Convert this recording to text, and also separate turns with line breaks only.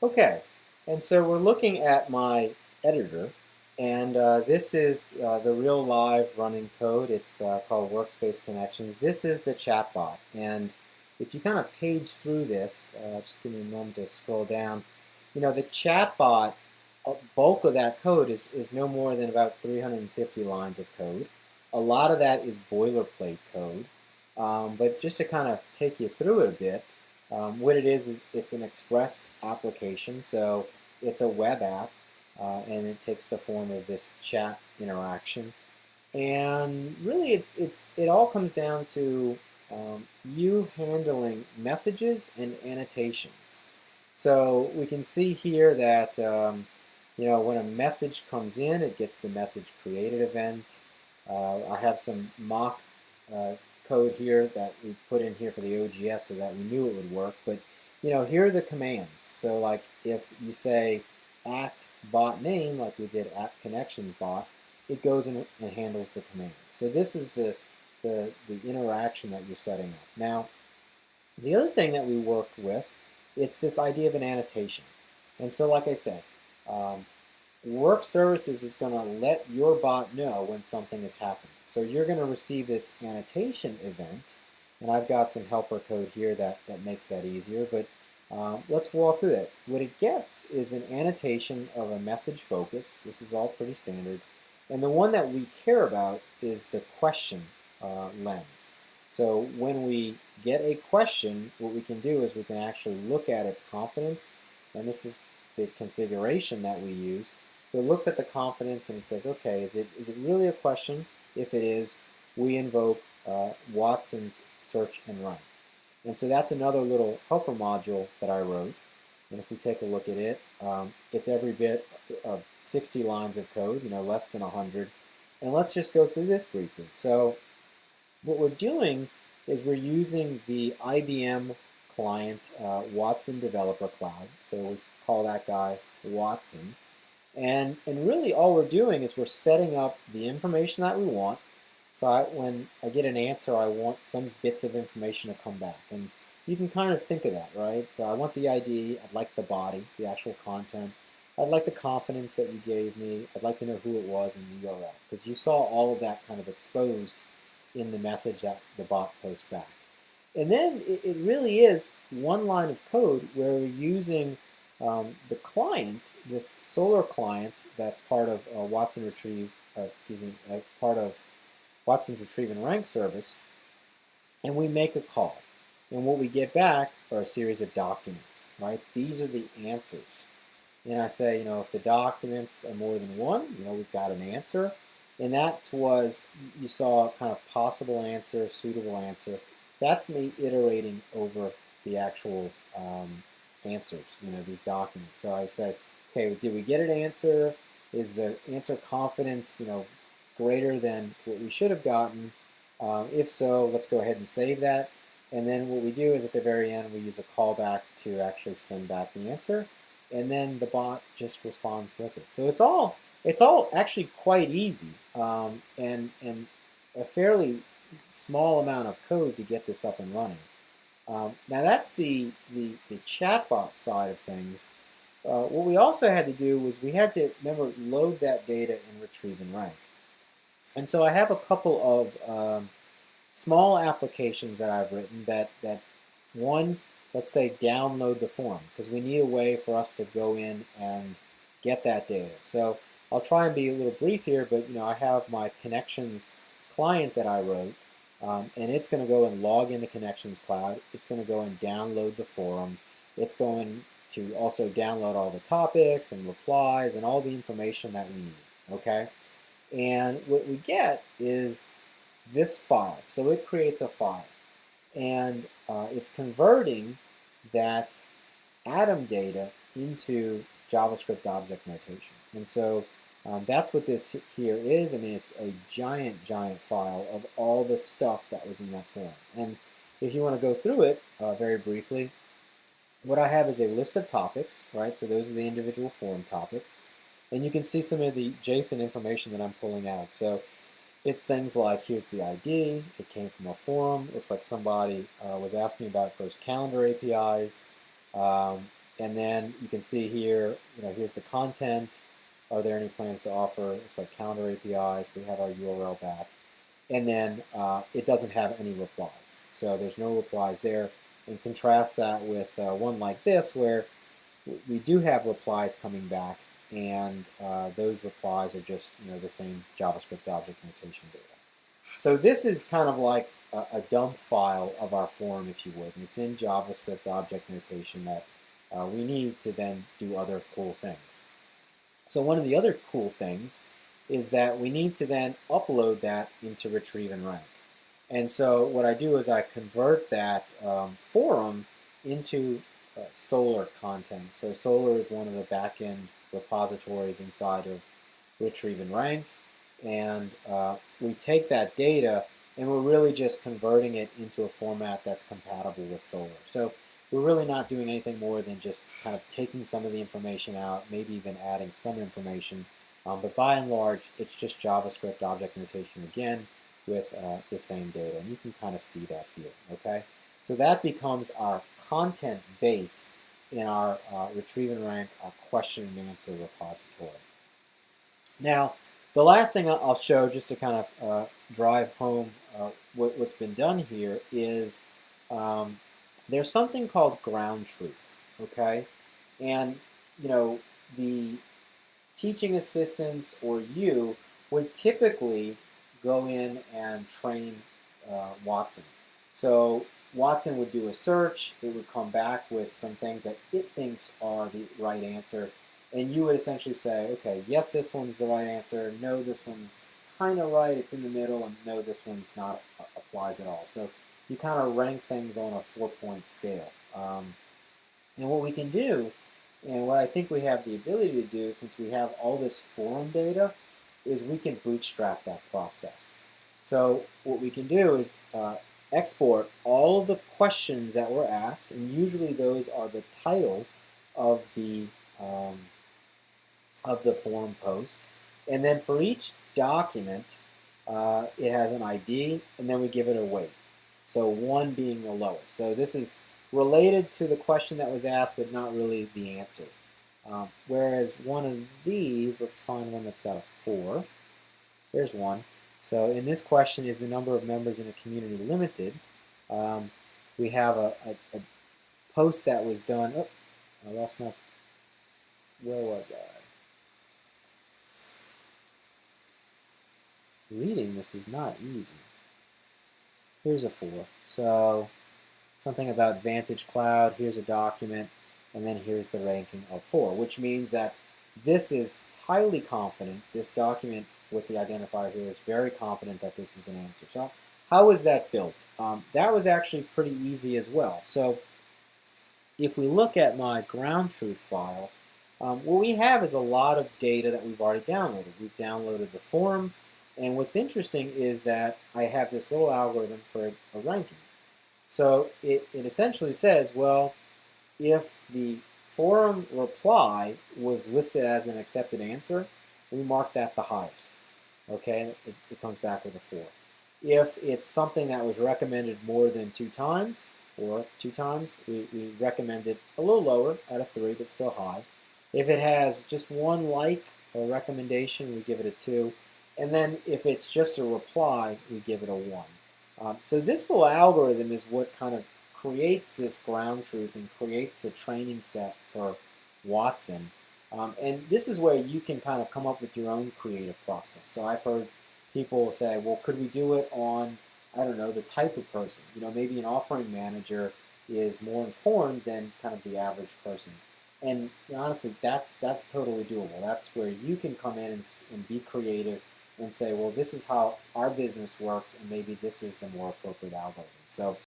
Okay, and so we're looking at my editor, and this is the real live running code. It's called Workspace Connections. This is the chatbot, and if you kind of page through this, just give me a moment to scroll down. The chatbot, bulk of that code is no more than about 350 lines of code. A lot of that is boilerplate code, but just to kind of take you through it a bit, what it is it's an Express application, so it's a web app, and it takes the form of this chat interaction. And really, it all comes down to you handling messages and annotations. So we can see here that when a message comes in, it gets the message created event. I have some mock uh, code here that we put in here for the OGS so that we knew it would work. But here are the commands. So like if you say at bot name, like we did at connections bot, it goes and handles the command. So this is the interaction that you're setting up. Now, the other thing that we worked with, it's this idea of an annotation. And so like I said, um, Work Services is going to let your bot know when something is happening. So you're going to receive this annotation event, and I've got some helper code here that makes that easier, but let's walk through that. What it gets is an annotation of a message focus. This is all pretty standard. And the one that we care about is the question lens. So when we get a question, what we can do is we can actually look at its confidence, and this is the configuration that we use. So it looks at the confidence and it says, okay, is it really a question? If it is, we invoke Watson's search and run. And so that's another little helper module that I wrote. And if we take a look at it, it's every bit of 60 lines of code, less than 100. And let's just go through this briefly. So what we're doing is we're using the IBM client Watson Developer Cloud. So we call that guy Watson. And really all we're doing is we're setting up the information that we want. So when I get an answer, I want some bits of information to come back. And you can kind of think of that, right? So I want the ID, I'd like the body, the actual content. I'd like the confidence that you gave me. I'd like to know who it was and the URL. Because you saw all of that kind of exposed in the message that the bot posts back. And then it really is one line of code where we're using the client, this Solr client that's part of Watson Retrieve, part of Watson's Retrieve and Rank service, and we make a call. And what we get back are a series of documents, right? These are the answers. And I say, if the documents are more than one, we've got an answer. And that was, you saw kind of possible answer, suitable answer. That's me iterating over the actual answers, these documents. So I said, okay, did we get an answer? Is the answer confidence, greater than what we should have gotten? If so, let's go ahead and save that. And then what we do is at the very end, we use a callback to actually send back the answer. And then the bot just responds with it. So it's all actually quite easy, and a fairly small amount of code to get this up and running. Now that's the chatbot side of things. What we also had to do was we had to, remember, load that data in Retrieve and Rank. And so I have a couple of small applications that I've written that one, let's say, download the form, because we need a way for us to go in and get that data. So I'll try and be a little brief here, but I have my Connections client that I wrote, and it's going to go and log into Connections Cloud. It's going to go and download the forum. It's going to also download all the topics and replies and all the information that we need. Okay, and what we get is this file. So it creates a file, and it's converting that Atom data into JavaScript object notation. And so that's what this here is. I mean, it's a giant file of all the stuff that was in that form. And if you want to go through it very briefly, what I have is a list of topics, right? So those are the individual forum topics. And you can see some of the JSON information that I'm pulling out. So it's things like, here's the ID, it came from a forum, looks like somebody was asking about first calendar APIs. And then you can see here, here's the content. Are there any plans to offer? It's like calendar APIs. We have our URL back. And then it doesn't have any replies. So there's no replies there. And contrast that with one like this, where we do have replies coming back, and those replies are just the same JavaScript object notation data. So this is kind of like a dump file of our form, if you would. And it's in JavaScript object notation that we need to then do other cool things. So one of the other cool things is that we need to then upload that into retrieve and rank. And so what I do is I convert that forum into Solr content. So Solr is one of the backend repositories inside of retrieve and rank. And we take that data and we're really just converting it into a format that's compatible with Solr. So we're really not doing anything more than just kind of taking some of the information out, maybe even adding some information. But by and large, it's just JavaScript object notation again with the same data. And you can kind of see that here, okay? So that becomes our content base in our retrieve and rank, our question and answer repository. Now, the last thing I'll show, just to kind of drive home what's been done here, is there's something called ground truth, okay? And, the teaching assistants or you would typically go in and train Watson. So Watson would do a search. It would come back with some things that it thinks are the right answer. And you would essentially say, okay, yes, this one's the right answer. No, this one's kind of right. It's in the middle. And no, this one's not applies at all. So you kind of rank things on a 4-point scale. And what we can do, and what I think we have the ability to do, since we have all this forum data, is we can bootstrap that process. So what we can do is export all of the questions that were asked, and usually those are the title of the forum post. And then for each document, it has an ID, and then we give it a weight. So 1 being the lowest. So this is related to the question that was asked, but not really the answer. Whereas one of these, let's find one that's got a 4. There's one. So in this question, is the number of members in a community limited? We have a post that was done. Oh, I lost my. Where was I? Reading this is not easy. Here's a 4. So something about Vantage Cloud. Here's a document, and then here's the ranking of 4, which means that this is highly confident. This document with the identifier here is very confident that this is an answer. So how was that built? That was actually pretty easy as well. So if we look at my ground truth file, what we have is a lot of data that we've already downloaded. We've downloaded the forum, and what's interesting is that I have this little algorithm for a ranking. So it essentially says, well, if the forum reply was listed as an accepted answer, we mark that the highest. Okay, it comes back with a 4. If it's something that was recommended more than 2 times, or 2 times, we recommend it a little lower at a 3, but still high. If it has just 1 like or recommendation, we give it a 2. And then if it's just a reply, we give it a 1. So this little algorithm is what kind of creates this ground truth and creates the training set for Watson. And this is where you can kind of come up with your own creative process. So I've heard people say, well, could we do it on, I don't know, the type of person? Maybe an offering manager is more informed than kind of the average person. And honestly, that's totally doable. That's where you can come in and be creative and say, well, this is how our business works, and maybe this is the more appropriate algorithm. So